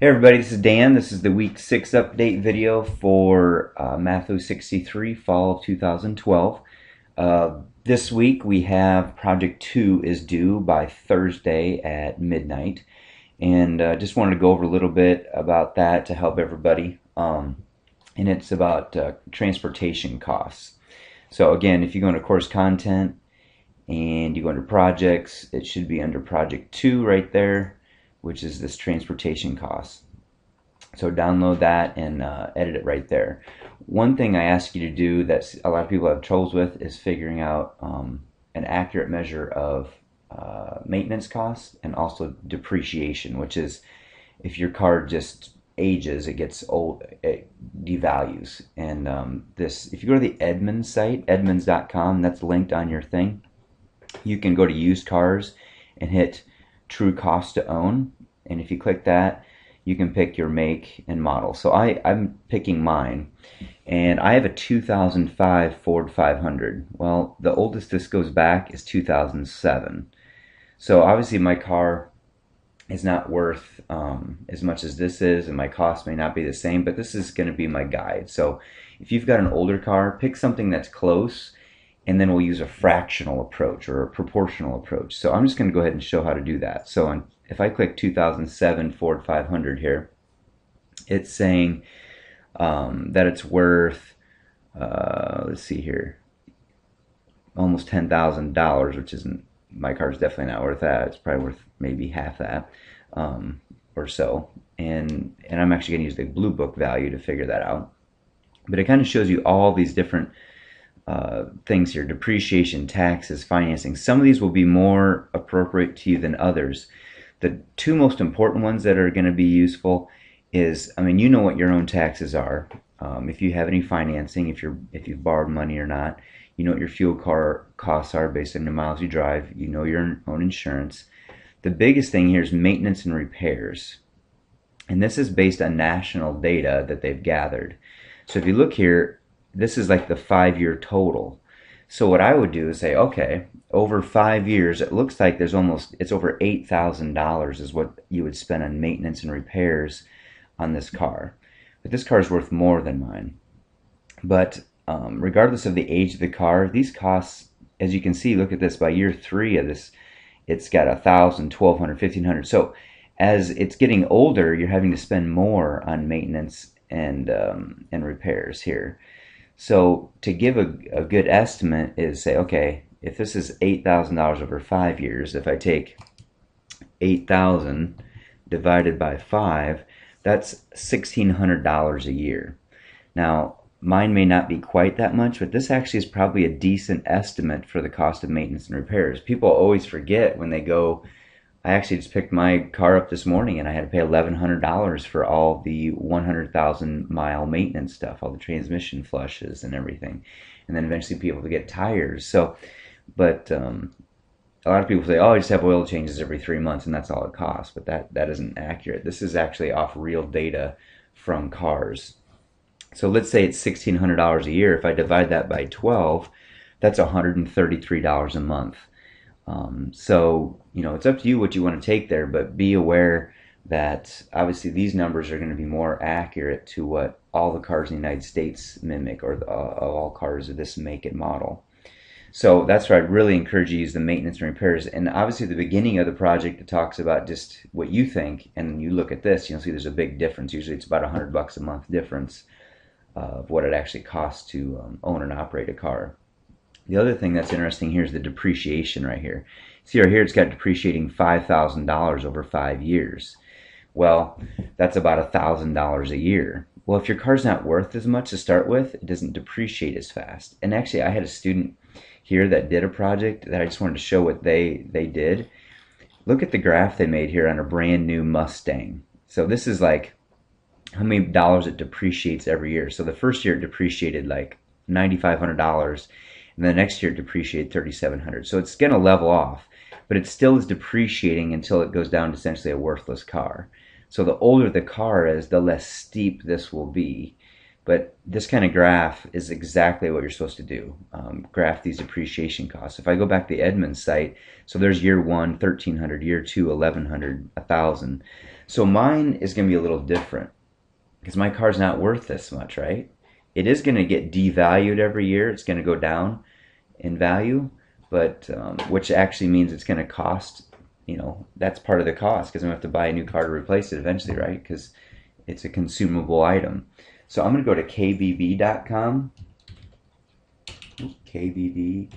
Hey everybody, this is Dan. This is the week 6 update video for MAT063 fall of 2012. This week we have project 2 is due by Thursday at midnight, and just wanted to go over a little bit about that to help everybody. And it's about transportation costs. So again, if you go into course content and you go into projects, it should be under project 2 right there, which is this transportation costs. So download that and edit it right there. One thing I ask you to do that a lot of people have troubles with is figuring out an accurate measure of maintenance costs and also depreciation, which is if your car just ages, it gets old, it devalues. And if you go to the Edmunds site, edmunds.com, that's linked on your thing, you can go to used cars and hit true cost to own. And if you click that, you can pick your make and model. So I'm picking mine, and I have a 2005 Ford 500. Well, the oldest this goes back is 2007. So obviously my car is not worth as much as this is, and my cost may not be the same, but this is going to be my guide. So if you've got an older car, pick something that's close, and then we'll use a fractional approach or a proportional approach. So I'm just going to go ahead and show how to do that. So if I click 2007 Ford 500 here, it's saying that it's worth, let's see here, almost $10,000, which isn't, my car's definitely not worth that. It's probably worth maybe half that or so. And I'm actually going to use the Blue Book value to figure that out. But it kind of shows you all these different things here: depreciation, taxes, financing. Some of these will be more appropriate to you than others. The two most important ones that are going to be useful is, I mean, you know what your own taxes are. If you have any financing, if you've borrowed money or not, you know what your fuel car costs are based on the miles you drive. You know your own insurance. The biggest thing here is maintenance and repairs, and this is based on national data that they've gathered. So if you look here, this is like the 5-year total. So what I would do is say, okay, over 5 years, it looks like it's over $8,000 is what you would spend on maintenance and repairs on this car. But this car is worth more than mine. But regardless of the age of the car, these costs, as you can see, look at this, by year 3 of this, it's got $1,000, $1,200, $1,500. So as it's getting older, you're having to spend more on maintenance and repairs here. So to give a good estimate is say, okay, if this is $8,000 over 5 years, if I take 8,000 divided by 5, that's $1,600 a year. Now, mine may not be quite that much, but this actually is probably a decent estimate for the cost of maintenance and repairs. People always forget when they go. I actually just picked my car up this morning, and I had to pay $1,100 for all the 100,000 mile maintenance stuff, all the transmission flushes and everything, and then eventually be able to get tires. So, but a lot of people say, "Oh, I just have oil changes every 3 months, and that's all it costs." But that isn't accurate. This is actually off real data from cars. So let's say it's $1,600 a year. If I divide that by 12, that's $133 a month. So, you know, it's up to you what you want to take there, but be aware that obviously these numbers are going to be more accurate to what all the cars in the United States mimic, or all cars of this make and model. So that's why I really encourage you to use the maintenance and repairs. And obviously at the beginning of the project, it talks about just what you think, and you look at this, you'll see there's a big difference. Usually it's about $100 a month difference of what it actually costs to own and operate a car. The other thing that's interesting here is the depreciation right here. See right here, it's got depreciating $5,000 over 5 years. Well, that's about $1,000 a year. Well, if your car's not worth as much to start with, it doesn't depreciate as fast. And actually, I had a student here that did a project that I just wanted to show what they did. Look at the graph they made here on a brand new Mustang. So this is like how many dollars it depreciates every year. So the first year it depreciated like $9,500. And the next year it depreciated $3,700. So it's going to level off, but it still is depreciating until it goes down to essentially a worthless car. So the older the car is, the less steep this will be. But this kind of graph is exactly what you're supposed to do. Graph these depreciation costs. If I go back to the Edmunds site, so there's year 1, $1,300, year 2, $1,100, $1,000. So mine is going to be a little different because my car's not worth this much, right? It is going to get devalued every year. It's going to go down in value, but which actually means it's going to cost, that's part of the cost because I'm going to have to buy a new car to replace it eventually, right? Because it's a consumable item. So I'm going to go to kbb.com. kbb.com.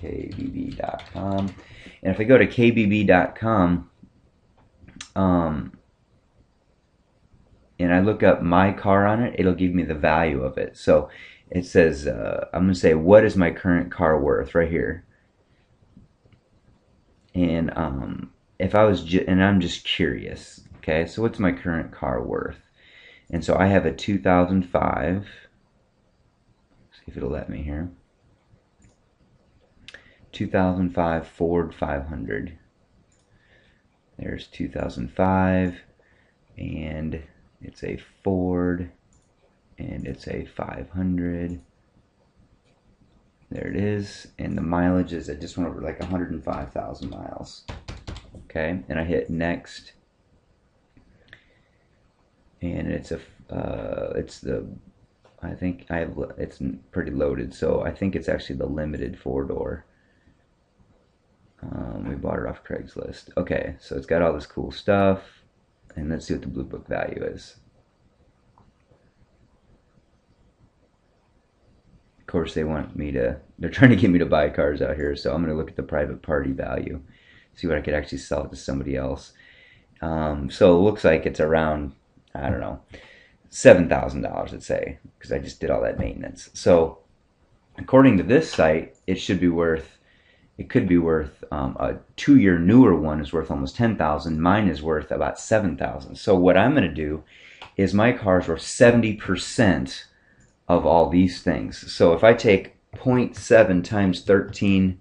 And if I go to kbb.com, and I look up my car on it, it'll give me the value of it. So it says, I'm going to say, what is my current car worth right here? And if I was, and I'm just curious, okay, so what's my current car worth? And so I have a 2005, see if it'll let me here, 2005 Ford 500. There's 2005, and it's a Ford, and it's a 500. There it is, and the mileage is, it just went over like 105,000 miles. Okay, and I hit next, and it's I think it's pretty loaded, so I think it's actually the limited 4-door. We bought it off Craigslist. Okay, so it's got all this cool stuff, and let's see what the Blue Book value is. Of course, they're trying to get me to buy cars out here, so I'm going to look at the private party value, see what I could actually sell it to somebody else. So it looks like it's around, I don't know, $7,000, let's say, because I just did all that maintenance. So according to this site, it could be worth a 2-year newer one is worth almost $10,000. Mine is worth about $7,000. So what I'm going to do is my car's worth 70% of all these things. So if I take 0.7 times 13,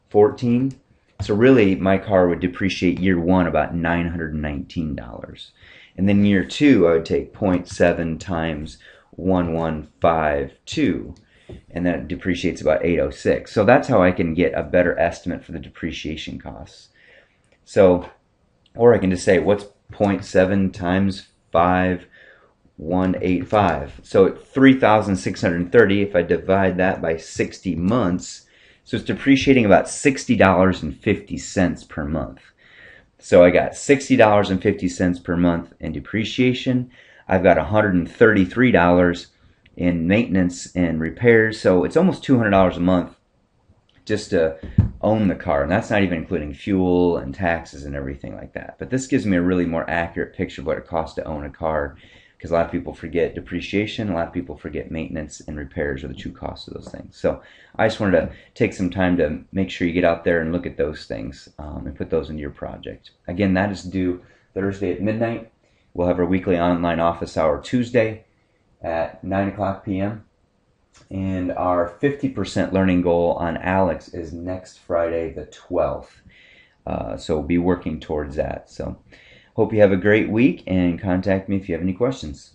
14, so really my car would depreciate year one about $919. And then year two, I would take 0.7 times 1152. And then it depreciates about 806. So that's how I can get a better estimate for the depreciation costs. So, or I can just say, what's 0.7 times 5185? So it's 3,630. If I divide that by 60 months, so it's depreciating about $60.50 per month. So I got $60.50 per month in depreciation. I've got $133 in maintenance and repairs, so it's almost $200 a month just to own the car, and that's not even including fuel and taxes and everything like that. But this gives me a really more accurate picture of what it costs to own a car, because a lot of people forget depreciation, a lot of people forget maintenance and repairs are the true costs of those things. So I just wanted to take some time to make sure you get out there and look at those things and put those into your project. Again, that is due Thursday at midnight. We'll have our weekly online office hour Tuesday at 9 o'clock p.m. And our 50% learning goal on Alex is next Friday the 12th. So we'll be working towards that. So hope you have a great week, and contact me if you have any questions.